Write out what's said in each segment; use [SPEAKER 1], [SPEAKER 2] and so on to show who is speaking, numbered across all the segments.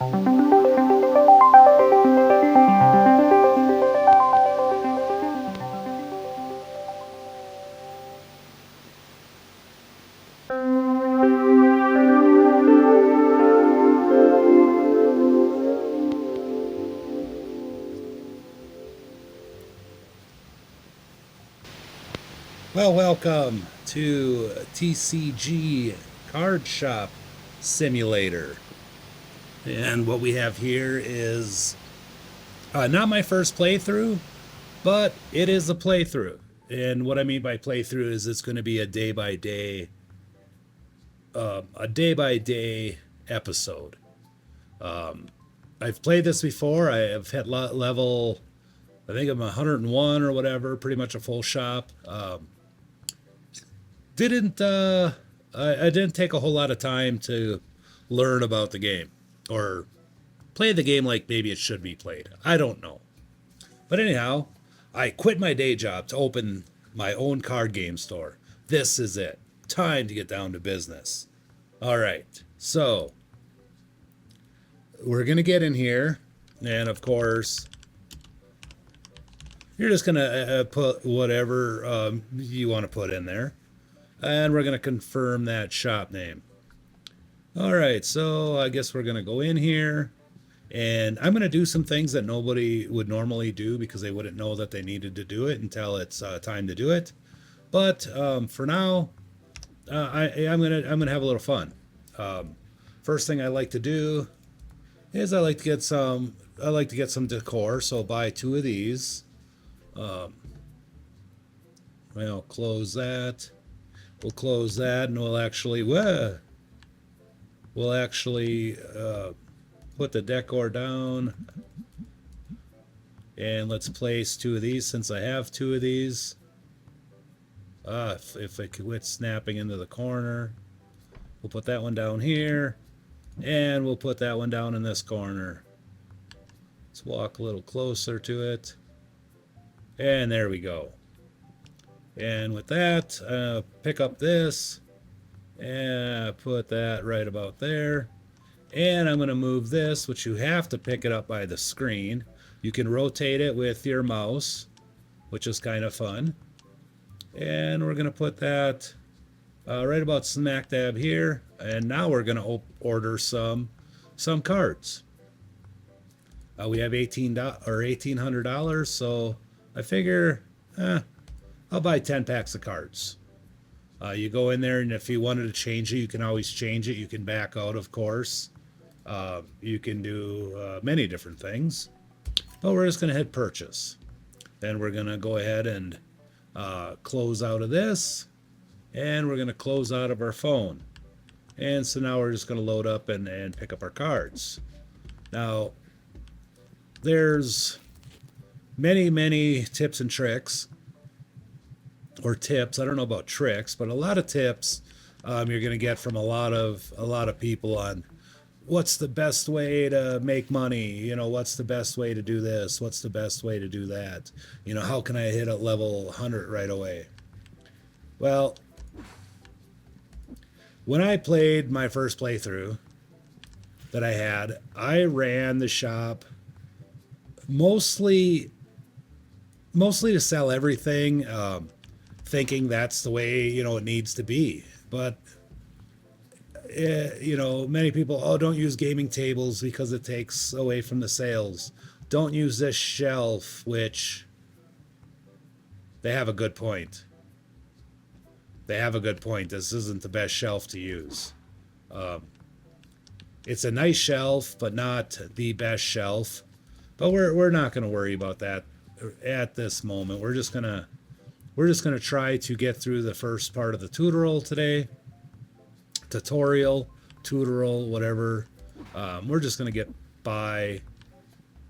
[SPEAKER 1] Well, welcome to TCG Card Shop Simulator. And what we have here is not my first playthrough, but it is a playthrough. And what I mean by playthrough is it's going to be a day by day episode. I've played this before. I have hit level, I think I'm 101 or whatever, pretty much a full shop. I didn't take a whole lot of time to learn about the game or play the game like maybe it should be played. I don't know. But anyhow, I quit my day job to open my own card game store. This is it. Time to get down to business. All right. So we're going to get in here. And of course, you're just going to put whatever you want to put in there. And we're going to confirm that shop name. All right, so I guess we're going to go in here. And I'm going to do some things that nobody would normally do because they wouldn't know that they needed to do it until it's time to do it. But for now, I'm gonna have a little fun. First thing I like to do is I like to get some decor. So buy 2 of these. Well, close that. We'll close that, and we'll actually put the decor down, and let's place 2 of these since I have 2 of these. If I quit snapping into the corner, we'll put that one down here, and we'll put that one down in this corner. Let's walk a little closer to it, and there we go. And with that, pick up this and put that right about there. And I'm going to move this, which you have to pick it up by the screen. You can rotate it with your mouse, which is kind of fun. And we're going to put that right about smack dab here. And now we're going to order some cards. We have $1,800, so I figure I'll buy 10 packs of cards. You go in there, and if you wanted to change it, you can always change it. You can back out, of course. You can do many different things. But we're just going to hit purchase. Then we're going to go ahead and close out of this. And we're going to close out of our phone. And so now we're just going to load up and pick up our cards. Now, there's many tips and tricks. Or tips. I don't know about tricks, but a lot of tips you're going to get from a lot of people on what's the best way to make money. What's the best way to do this? What's the best way to do that? How can I hit a level 100 right away? Well, when I played my first playthrough that I had, I ran the shop mostly to sell everything. Thinking that's the way it needs to be, but many people don't use gaming tables because it takes away from the sales. Don't use this shelf, which they have a good point. This isn't the best shelf to use. It's a nice shelf, but not the best shelf. But we're not going to worry about that at this moment. We're just gonna try to get through the first part of the tutorial today. Tutorial, whatever. We're just going to get by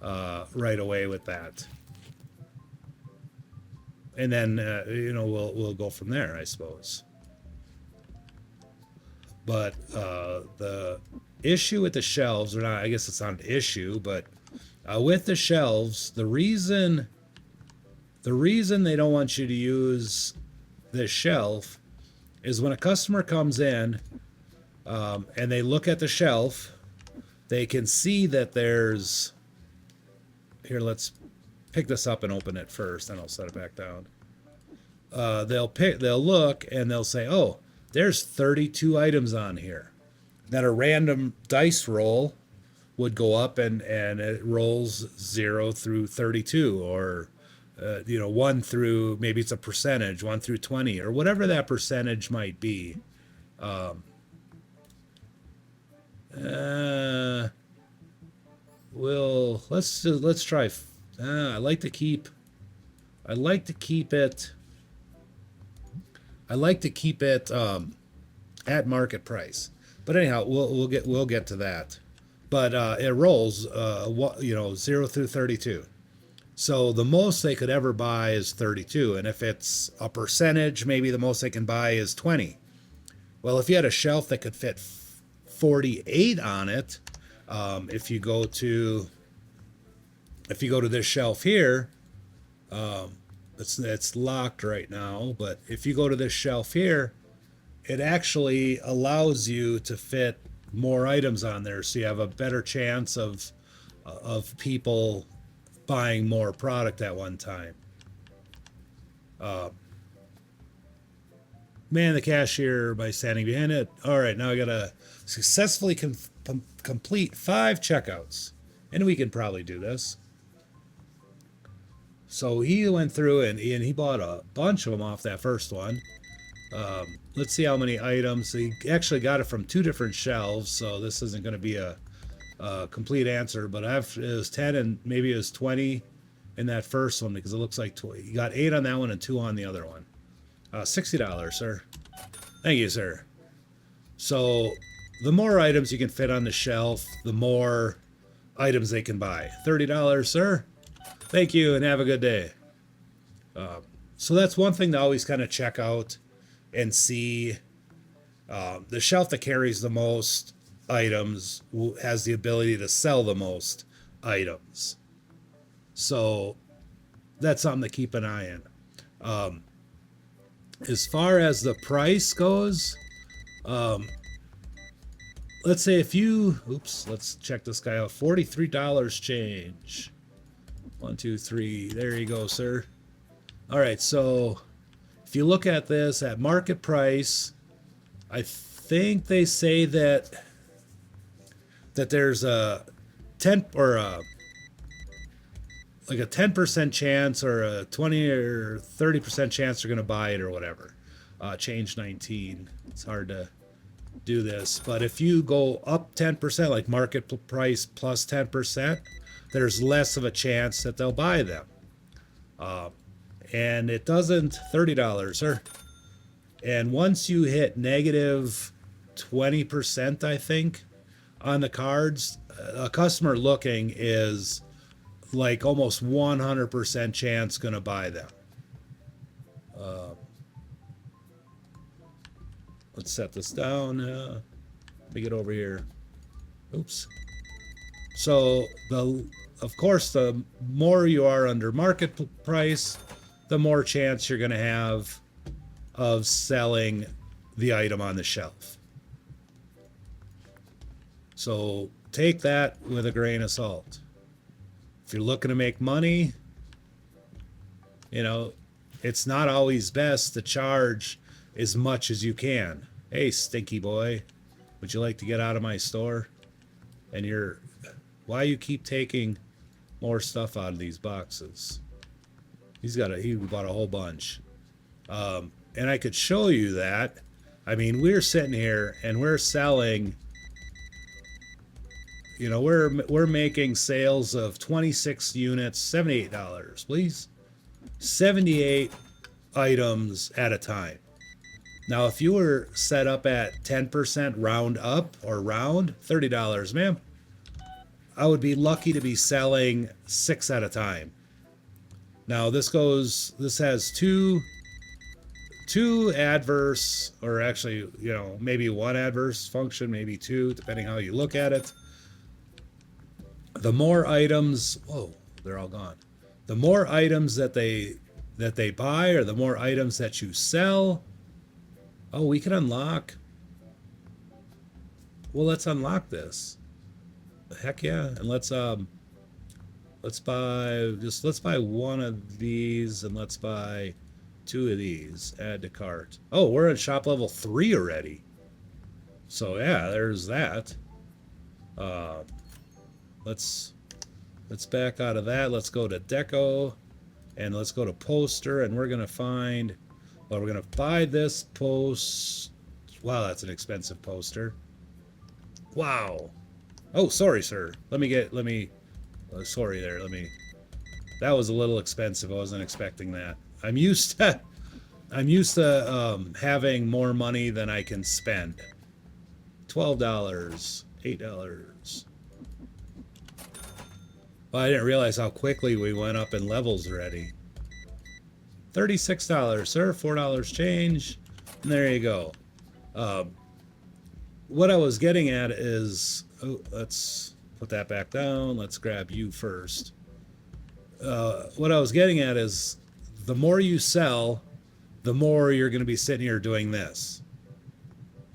[SPEAKER 1] right away with that. And then, we'll go from there, I suppose. But the issue with the shelves, or not, I guess it's not an issue, but with the shelves, the reason they don't want you to use this shelf is when a customer comes in and they look at the shelf, they can see that there's, here, let's pick this up and open it first, and I'll set it back down. They'll look and they'll say, oh, there's 32 items on here. Then a random dice roll would go up and it rolls 0 through 32, or 1 through, maybe it's a percentage, 1 through 20, or whatever that percentage might be. Let's try. I like to keep it at market price. But anyhow, we'll get to that. But it rolls 0 through 32. So the most they could ever buy is 32, and if it's a percentage, maybe the most they can buy is 20. Well, if you had a shelf that could fit 48 on it, if you go to this shelf here, it's locked right now, but if you go to this shelf here, it actually allows you to fit more items on there, so you have a better chance of people buying more product at one time. Man the cashier by standing behind it. All right, now I gotta successfully complete 5 checkouts, and we can probably do this. So he went through and he bought a bunch of them off that first one. Let's see how many items. He actually got it from 2 different shelves, so this isn't going to be a complete answer, but it was 10 and maybe it was 20 in that first one, because it looks like you got 8 on that one and 2 on the other one. $60, sir. Thank you, sir. So the more items you can fit on the shelf, the more items they can buy. $30, sir. Thank you, and have a good day. So that's one thing to always kind of check out and see. The shelf that carries the most items has the ability to sell the most items. So that's something to keep an eye on. As far as the price goes, let's say if you, let's check this guy out. $43 change. 1, 2, 3. There you go, sir. All right, so if you look at this at market price, I think they say that there's a 10 or a 10% chance or a 20 or 30% chance they're going to buy it or whatever. Change 19. It's hard to do this, but if you go up 10%, like market price plus 10%, there's less of a chance that they'll buy them. And it doesn't, $30, sir. And once you hit negative 20%, I think, on the cards, a customer looking is like almost 100% chance going to buy them. Let's set this down. Let me get over here. Oops. So of course, the more you are under market price, the more chance you're going to have of selling the item on the shelf. So take that with a grain of salt. If you're looking to make money, it's not always best to charge as much as you can. Hey, stinky boy, would you like to get out of my store? And why you keep taking more stuff out of these boxes? He bought a whole bunch. And I could show you that. I mean, we're sitting here and we're selling, we're making sales of 26 units, $78, please. 78 items at a time. Now, if you were set up at 10% round up or round, $30, ma'am, I would be lucky to be selling 6 at a time. Now, this has two adverse, or actually, maybe 1 adverse function, maybe 2, depending how you look at it. The more items, they're all gone. The more items that they buy, or the more items that you sell. We can unlock. Well, let's unlock this. Heck yeah. And let's buy one of these, and let's buy two of these. Add to cart. Oh, we're at shop level 3 already. So yeah, there's that. Uh, let's back out of that. Let's go to deco, and let's go to poster, and we're gonna find. Well, we're gonna buy this post. Wow, that's an expensive poster. Wow. Oh, sorry, sir. Let me. Sorry there. That was a little expensive. I wasn't expecting that. I'm used to having more money than I can spend. $12, $8. Well, I didn't realize how quickly we went up in levels already. $36, sir. $4 change. And there you go. What I was getting at is, oh, let's put that back down. Let's grab you first. What I was getting at is, the more you sell, the more you're going to be sitting here doing this.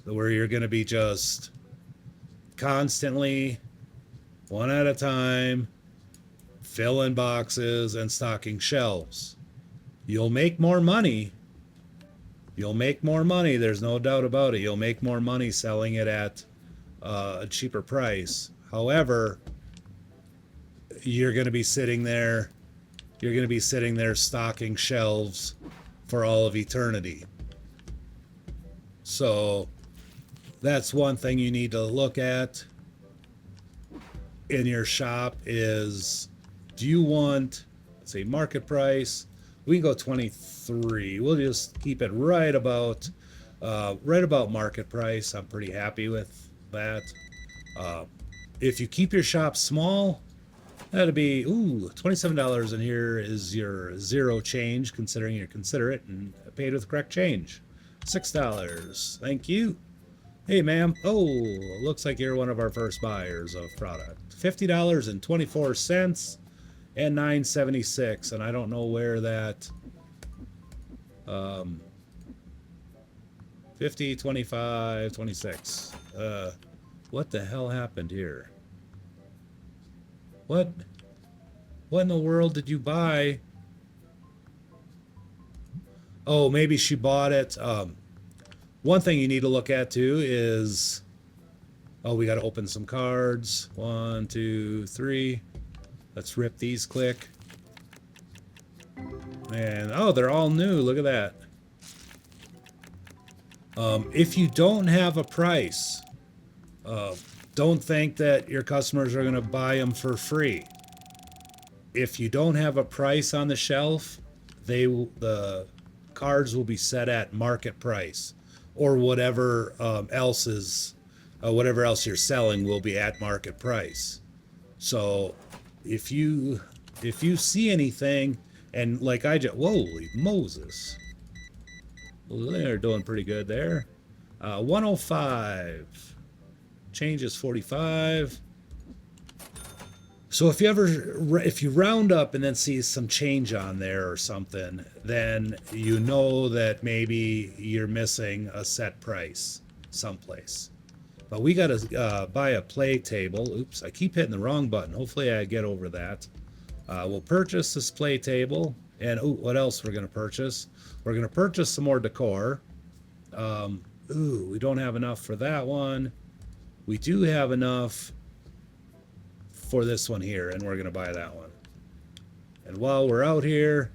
[SPEAKER 1] Where you're going to be just constantly, one at a time, filling boxes and stocking shelves. You'll make more money. You'll make more money. There's no doubt about it. You'll make more money selling it at a cheaper price. However, you're going to be sitting there. You're going to be sitting there stocking shelves for all of eternity. So that's one thing you need to look at in your shop is, do you want, let's say, market price? We can go 23. We'll just keep it right about market price. I'm pretty happy with that. If you keep your shop small, that'd be, $27 in here is your zero change, considering you're considerate and paid with correct change. $6. Thank you. Hey, ma'am. Oh, looks like you're one of our first buyers of product. $50.24 and $9.76, and I don't know where that 50, 25, 26. What the hell happened here? What in the world did you buy? Oh, maybe she bought it. One thing you need to look at too is, oh, we got to open some cards. 1, 2, 3. Let's rip these quick. And oh, they're all new. Look at that. If you don't have a price, don't think that your customers are going to buy them for free. If you don't have a price on the shelf, the cards will be set at market price, or whatever else you're selling will be at market price. So if you see anything, and like I just, holy Moses, well, they're doing pretty good there. 105, change is 45. So if you round up and then see some change on there or something, then you know that maybe you're missing a set price someplace. But we got to buy a play table. Oops, I keep hitting the wrong button. Hopefully I get over that. We'll purchase this play table. And what else we're going to purchase? We're going to purchase some more decor. We don't have enough for that one. We do have enough for this one here, and we're going to buy that one. And while we're out here,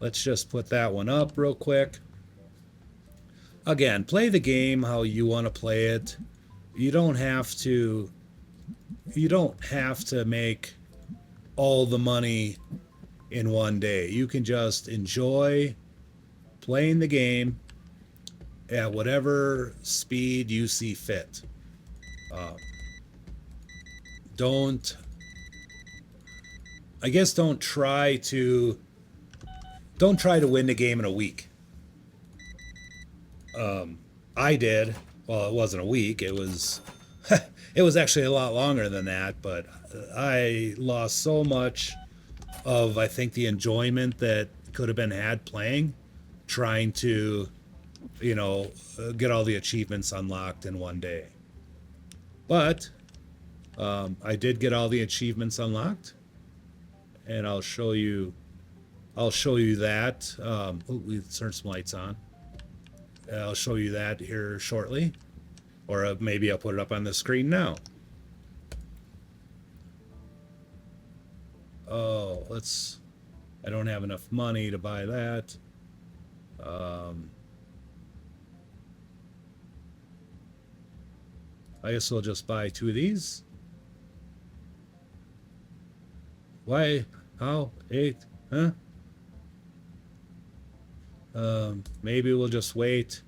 [SPEAKER 1] let's just put that one up real quick. Again, play the game how you want to play it. You don't have to make all the money in one day. You can just enjoy playing the game at whatever speed you see fit. Don't try to win the game in a week. I did. Well, it wasn't a week. It was it was actually a lot longer than that, but I lost so much of, I think, the enjoyment that could have been had playing, trying to, get all the achievements unlocked in one day. But I did get all the achievements unlocked, and I'll show you that. We turned some lights on. I'll show you that here shortly, or maybe I'll put it up on the screen now. Oh, I don't have enough money to buy that. I guess we'll just buy 2 of these. Why? How? 8? Huh? Maybe we'll just wait.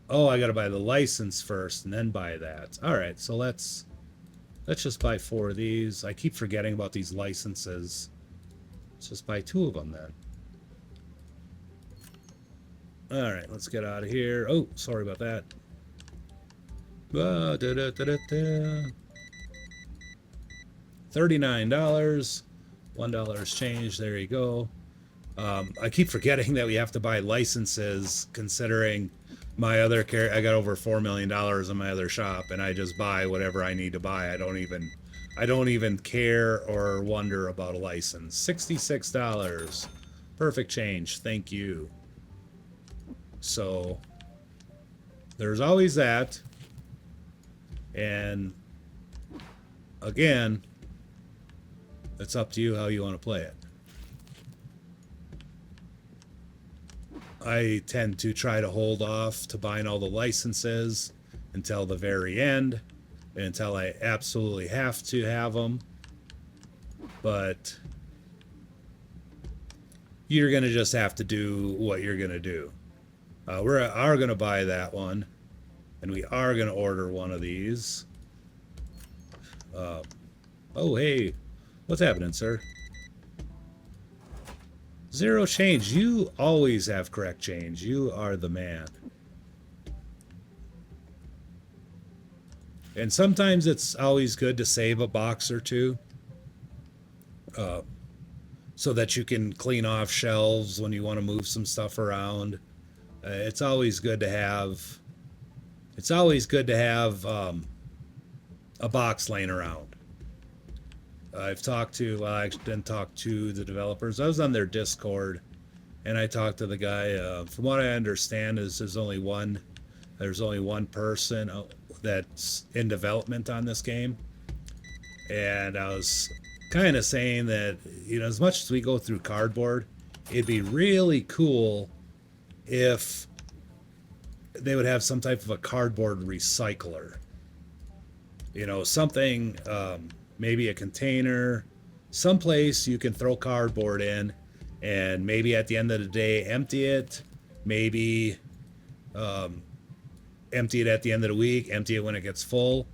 [SPEAKER 1] Oh, I gotta buy the license first and then buy that. All right, so let's just buy 4 of these. I keep forgetting about these licenses. Let's just buy 2 of them then. All right, let's get out of here. Oh, sorry about that. $39. $1 change. There you go. I keep forgetting that we have to buy licenses, considering my other I got over $4 million in my other shop, and I just buy whatever I need to buy. I don't even care or wonder about a license. $66. Perfect change. Thank you. So there's always that. And again, it's up to you how you want to play it. I tend to try to hold off to buying all the licenses until the very end, until I absolutely have to have them. But you're going to just have to do what you're going to do. We are going to buy that one, and we are going to order one of these. Oh, hey, what's happening, sir? 0 change. You always have correct change. You are the man. And sometimes it's always good to save a box or two, so that you can clean off shelves when you want to move some stuff around. It's always good to have. It's always good to have a box laying around. I didn't talk to the developers. I was on their Discord, and I talked to the guy. From what I understand, there's only one person that's in development on this game, and I was kind of saying that, as much as we go through cardboard, it'd be really cool if they would have some type of a cardboard recycler. Something. Maybe a container, someplace you can throw cardboard in, and maybe at the end of the day empty it. Maybe empty it at the end of the week, empty it when it gets full.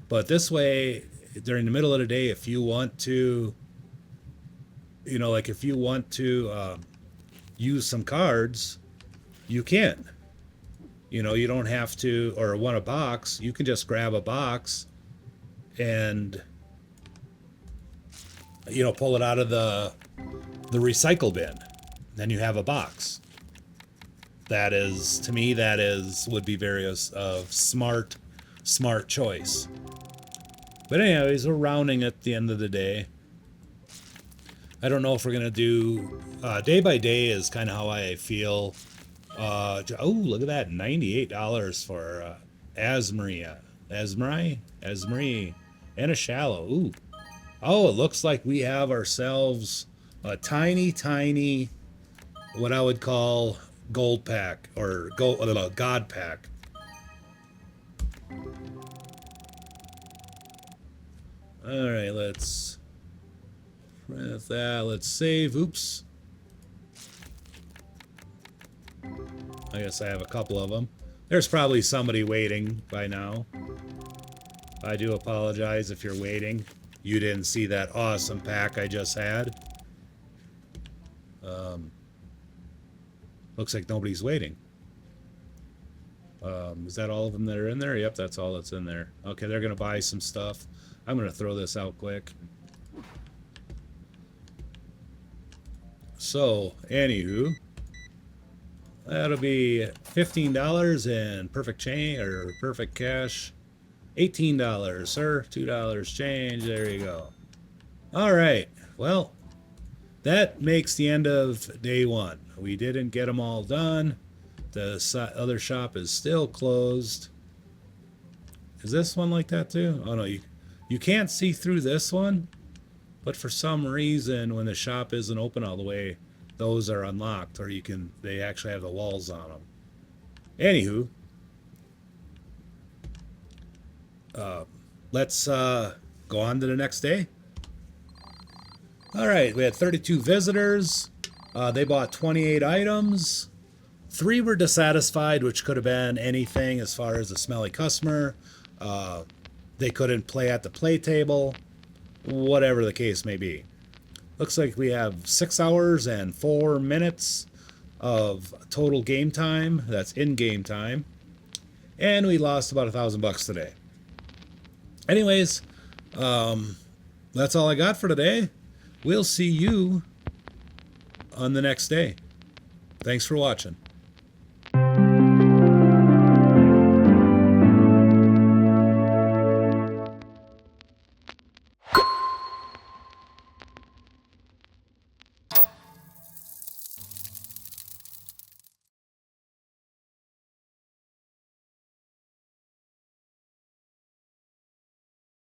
[SPEAKER 1] But this way, during the middle of the day, if you want to, if you want to use some cards, you can. You don't have to, or want a box, you can just grab a box and pull it out of the recycle bin. Then you have a box. That is, to me, would be very smart choice. But anyways, we're rounding at the end of the day. I don't know if we're gonna do day by day is kind of how I feel. Oh, look at that, $98 for Asmarie, and a shallow. Ooh. Oh, it looks like we have ourselves a tiny, what I would call gold pack, or god pack. All right, let's press that. Let's save. Oops. I guess I have a couple of them. There's probably somebody waiting by now. I do apologize if you're waiting. You didn't see that awesome pack I just had. Looks like nobody's waiting. Is that all of them that are in there? Yep, that's all that's in there. Okay, they're gonna buy some stuff. I'm gonna throw this out quick. So, anywho, that'll be $15 in perfect chain or perfect cash. $18, sir. $2 change. There you go. All right. Well, that makes the end of day one. We didn't get them all done. The other shop is still closed. Is this one like that too? Oh no, you can't see through this one, but for some reason when the shop isn't open all the way, those are unlocked, or they actually have the walls on them. Anywho, let's go on to the next day. All right, we had 32 visitors. They bought 28 items. 3 were dissatisfied, which could have been anything as far as a smelly customer. They couldn't play at the play table, whatever the case may be. Looks like we have 6 hours and 4 minutes of total game time. That's in-game time. And we lost about $1,000 today. Anyways, that's all I got for today. We'll see you on the next day. Thanks for watching.